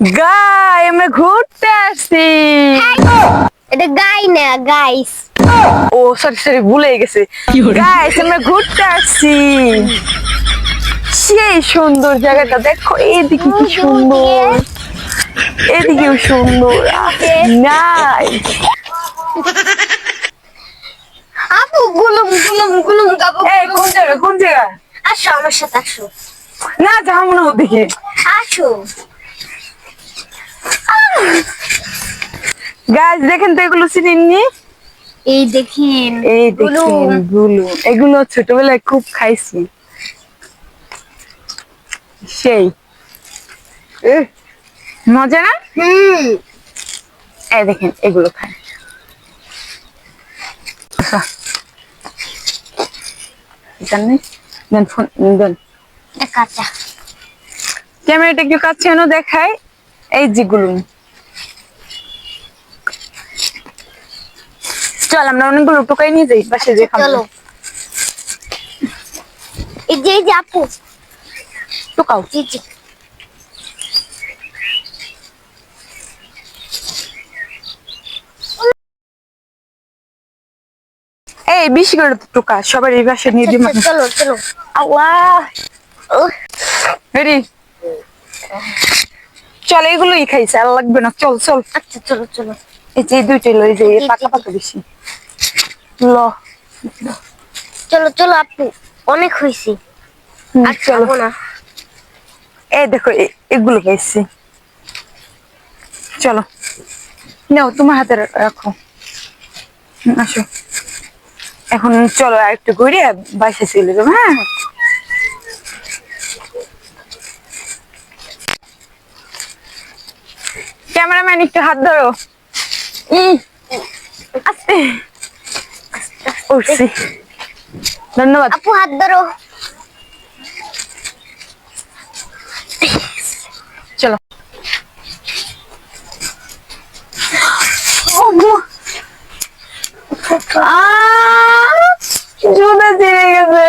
গাই আমরা ঘুরতে আসছি। এটা গাই না গাইস। ও সরি সরি ভুলে গেছে। গাইস আমরা ঘুরতে আসছি। সেই সুন্দর জায়গাটা দেখো, এদিকে কি সুন্দর, এদিকেও সুন্দর। নাই আপু গুলুম গুলুম গুলুম গাবো। এই কোন জায়গা, কোন জায়গা? আসো আমার সাথে আসো। না যাবো না ওদিকে। আসো। গাইস দেখেন তো, এগুলো চিনেননি? এই দেখেন এই গুলুম। দেখেন গুলো, এগুলো ছোটবেলায় খুব খাইছি। সেই মজা না? এই দেখেন এগুলো খায়। জানেন দেন ফোন দেন, কাঁচা ক্যামেরাটা একটু কাছে এনো দেখায়। এই যেগুলো চল আমরা অনেকগুলো টোকাই নিয়ে যাই পাশে যে খাবো। চলো। এই যে আপু টোকাও। জি। এই বেশি করে টোকা, সবার এই পাশে নিয়ে দিই। চলো চলো। আল্লাহ রেডি, চল এগুলোই খাইছে আর লাগবে না। চল চল। আচ্ছা চলো চলো। এই যে দুইটাই লই যে পাকা পাকা বেশি ল। চলো চলো আপু, অনেক হয়েছি আর চলো। খাবো না। এই দেখো এগুলো খাইছি। চলো নাও তোমার হাতে রাখো। আসো এখন চলো আর একটু ঘুরে বাসে চলে যাবো। হ্যাঁ ক্যামেরাম্যান একটু হাত ধরো। আস্তে উঠছি, ধন্যবাদ। আপু হাত ধরো। চলো জুতা ছিঁড়ে গেছে।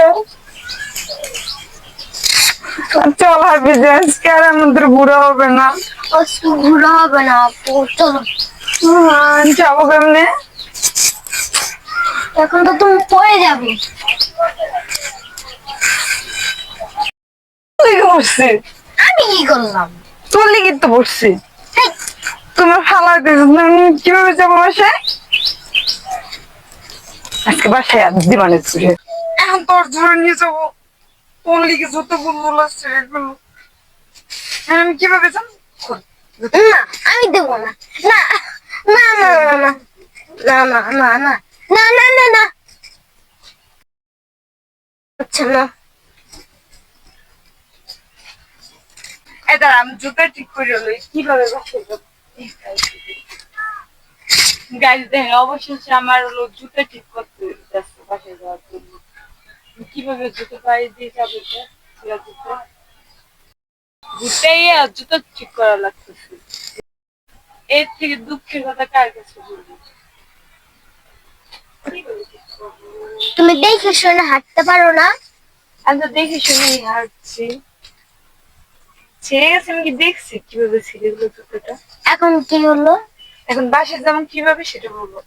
চল হাফিজ, আজকে আর আমাদের ঘুরা হবে না। ঘুরা হবে না আপু, চলো। যাবো কেমনে? এখন তো তুমি পড়ে যাবে। বসছি আমি কি করলাম? তোর লিগে তো বসছি। হেই, তোমার ফালা কিভাবে যাবো বাসায়? আজকে বাসায় আর দিবানে চুষে এখন তোর ধরে নিয়ে যাবো। তোর লিগে যত বুলবুল আসছে এগুলো আমি কিভাবে যাবো? না আমি দেবো না। না না না না না না না না না না না। আচ্ছা না। এই দাঁড়া আমি জুতা ঠিক করে লই, কিভাবে বাসায় যাবো। গাইজ দেখেন অবশেষে আমার হলো জুতা ঠিক করতে যাচ্ছে বাসায় যাওয়ার জন্য। কিভাবে জুতো পায়ে দিয়ে যাবো জুতো ঘুরতেই আর জুতো ঠিক করা লাগতেছে। এর থেকে দুঃখের কথা কার কাছে বলবো? তুমি দেখে শুনে হাঁটতে পারো না? আমি তো দেখে শুনেই হাঁটছি। ছিঁড়ে গেছে আমি কি দেখছি কিভাবে ছিঁড়ে গেলো জুতোটা। এখন কি হলো? এখন বাসায় যেমন কিভাবে সেটা বলবো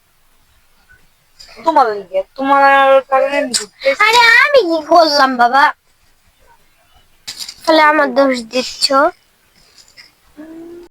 তোমার লিগে, তোমার কারণে আমি ঘুরতে। আরে আমি কি করলাম বাবা? তাহলে আমার দোষ দিচ্ছ?